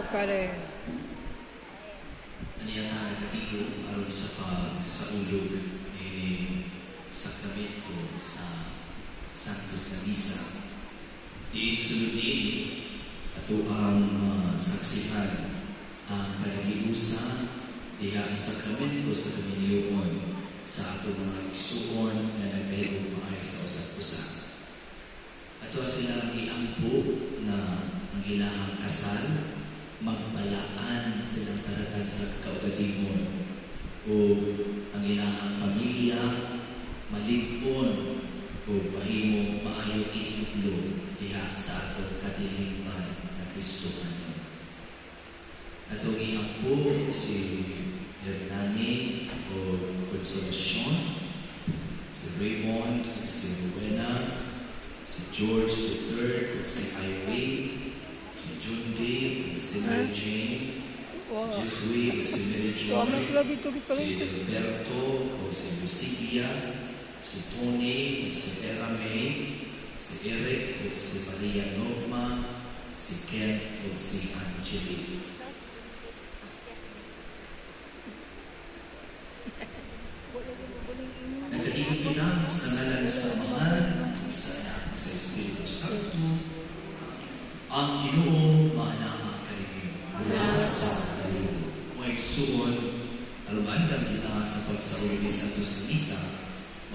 Pare. Aniya katigo aron sa ulog ni sakramento sa Santos na Misa. Diin sulod niini ato ang saksihan ang panagiusa diha sa sakramento sa komunyon sa ato mga igsuon na nagahigog maayo sa usap-usa. Ato sila iampo na ang ilang kasal magbalaan silang taratag sa kaugalingon o ang ilang pamilya maligpon o mahimong maayo iiblo diha sa atong katilingban na Kristohanon. Atong iampo si Hernani o Consolacion, si Raymond, si Rowena, si George III, si Irene, si Jundi, si Mary Jane, si Jesui, si Mary Joy, si Alberto, si Lucia, si Tony, si Era May, si Eric, si Maria Norma, si Kent, si Angelique. Nagkatingin kita sa ngalan sa Mahal, sa Anak, sa Espiritu Santo, ang Ginoo maanama kaninyo. Nasa kayo. Mga igsuon, alumandam kita sa pagsauli ni Santos ng Misa,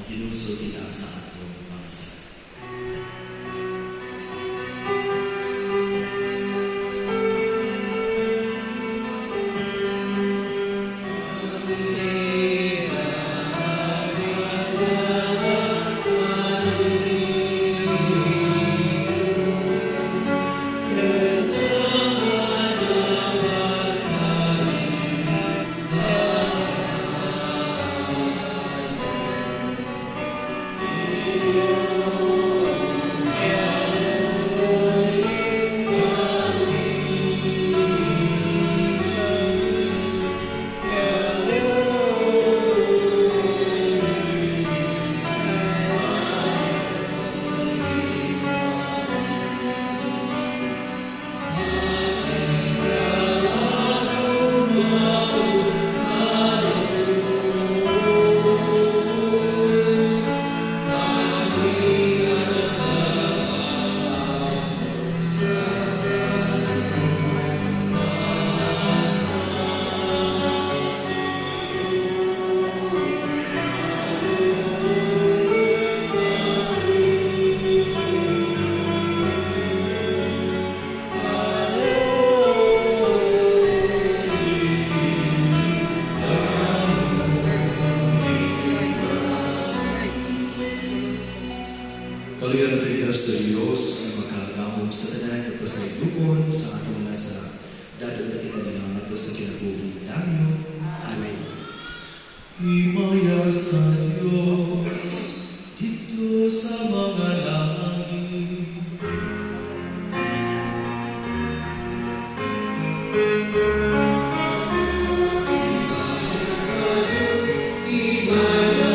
maginulso kita sa atong mga sala. Kaluyan na tigilas sa Diyos ang makakahom sa tanan at pasaylupon sa atong nasa dado na kita nilang mato sa kinabuhi namin. Amen. Himaya sa Diyos dito sa mga langit. Himaya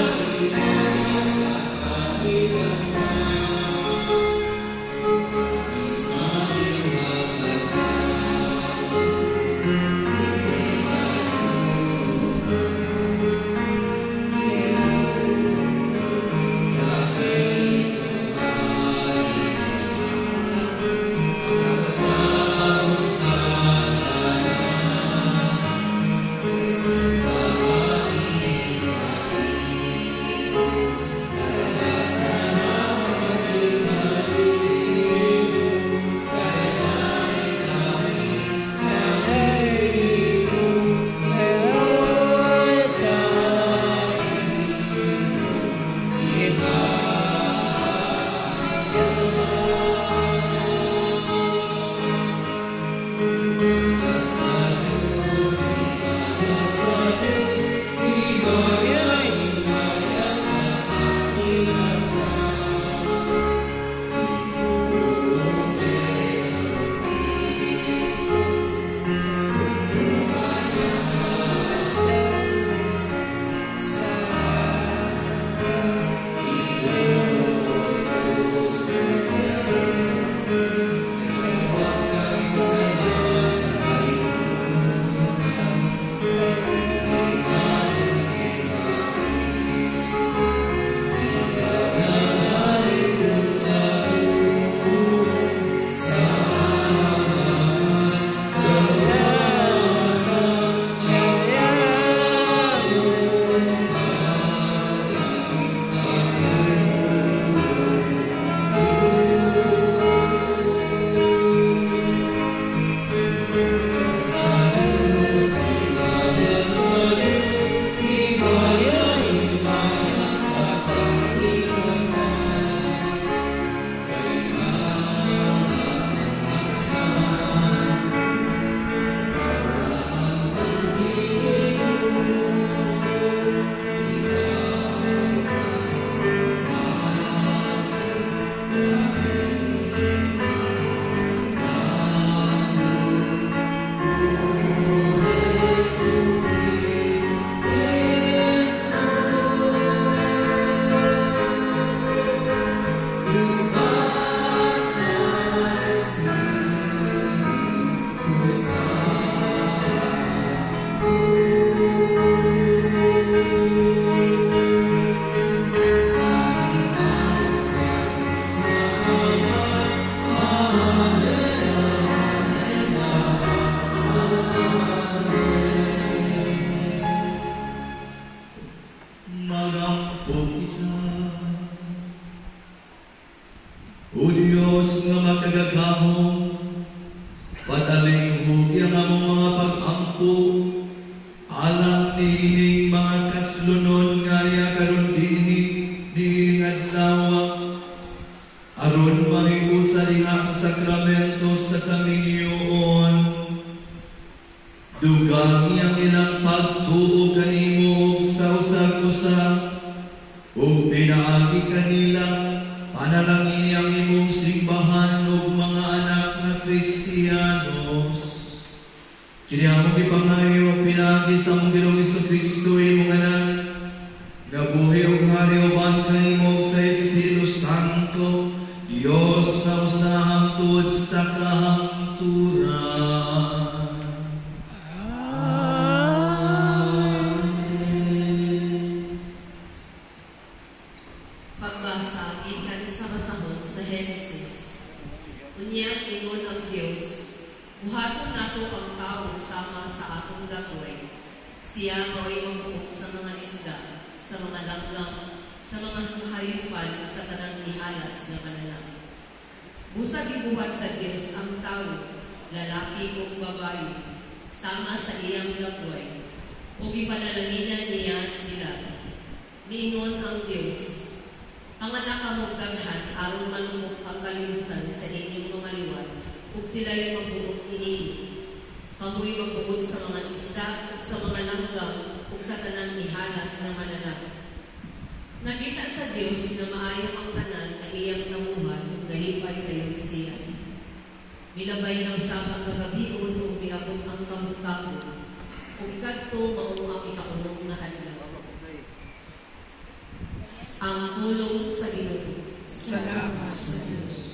Alang niining mga kaslunon nga ya karon dinhi niining adlaw aron mahigusa diha sa sakramento sa kaminyoon. Dugang iyang ilang pagtuo kanimo sa usag-usa ug pinaagi kanila panalangin ang imong simbahan ug mga anak nga Kristiyanos. Kini among ipangayo pinagi sa among Ginoong Jesucristo imong anak nga buhi ug hari uban kanimo sa Espiritu Santo, Dios na usa hangtod sa kahangturan. Pagbasa gikan sa basahon sa Henesis. Unya ingon ang Dios, buhaton nato ang tawo sama sa atong dagway. Siya mao'y magbuot sa mga isda, sa mga langgam, sa mga hayupan sa tanang ihalas na kanalang. Busa gibuhat sa Dios ang tawo, lalaki o babae, sama sa iyang dagway, ug ipanalanginan niya sila. Niingon ang Dios, panganak among daghan aron manumok ang kalibutan sa inyong mga liwat, ug sila'y magbuot niini. Kamoy magbuot sa mga isda, ug sa mga langgam, ug sa tanang ihalas na mananap. Nakita sa Dios na maayo ang tanan na iyang namuhan, ug galipay kayon siya. Milabay ng sapang kagabion ug miabot ang kabutagon, ug kadto mao ang ikaulong na adlaw. Ang pulong sa Ginoo. Salamat sa Diyos.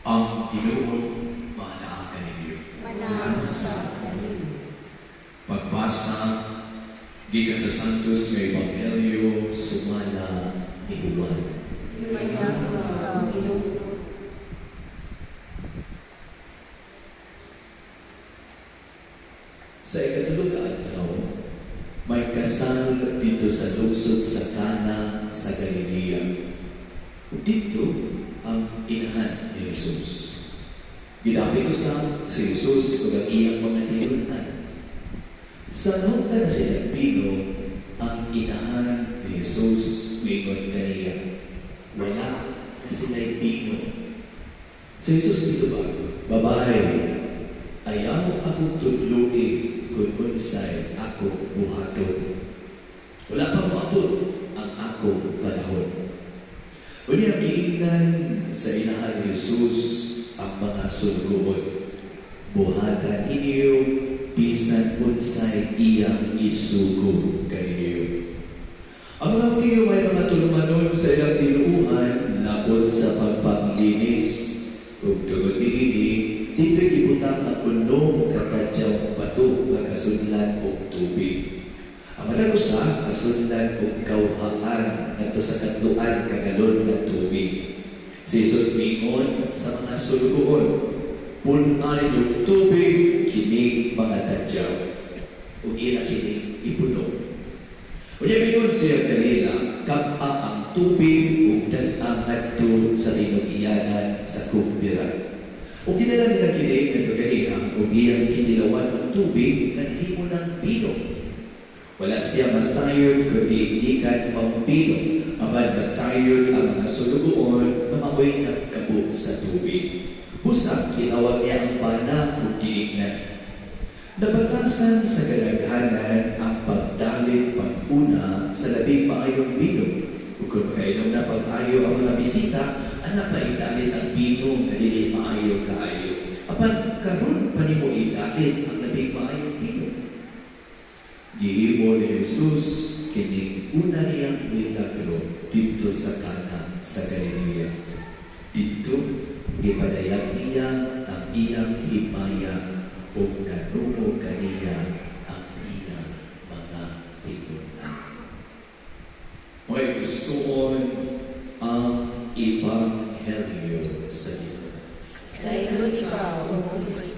Ang Ginoo manaakan ninyo. Pagbasa gikan sa Santos nga Ebanghelyo sumala ni Juan. Sa ikatulog na adlaw, may kasal dito sa lungsod sa Cana sa Galilea. Dito ang inahan ni Jesus. Ginapit ko si Jesus kung ang iyang mga tinunan. Sa nota na silang pino, ang inahan ni Jesus mingon kaniya. Wala na sila'y pino. Si Jesus dito ba? Babae, ayaw akong tudluki kung unsay ako buhaton. Wala pa maabot ang akong panahon. Unya giingnan sa inahan ni Jesus ang mga sulugoon. Buhatan ninyo bisan unsay iyang isugo kaninyo. Ang mga tiyo may mga tulumanon sa ilang tinuuhan labot sa pagpaglinis. Kung tungod niini, dito gibutang ang unong kakadyaw bato nga kasunlan o tubig. Ang matagusa, kasunlan o kauhaan ngadto sa katluan kagalon ng tubig. Si Jesus mingon sa mga sulugoon, punan yung tubig kining mga tadyaw. Kung ina kining ipuno. Unya mingon siya kanila, kapa ang tubig ug dan-ang ngadto sa tinugianan sa kumpiran. Kung ginala nila kining ng kanina, kung iyang kinilawan ng tubig, nanghimo ng pino. Wala siya masayod kundi ikan pampino, apan masayod ang mga sulugoon na mamoy nagkabo sa tubig. Busag, tinawag niya ang bana o giingnan. Nabatasan sa galaghanan ang pagdalit pag-una sa labing maayong bino. Kung makainom na pag-ayo ang mga bisita, anak pa idalit ang bino na dili maayo kaayo. Apan karon pa ni mo idalit ang labing maayong bino. Gihimo ni Jesus kining una niyang milagro dito sa Cana sa Galilea. Dito, ipadayag niya ang iyang himaya o nanungo kaniya ang iyang mga tinunan. May gustoon ang Ebanghelyo sa Diyos. Sa iyo ikaw, O Kristo.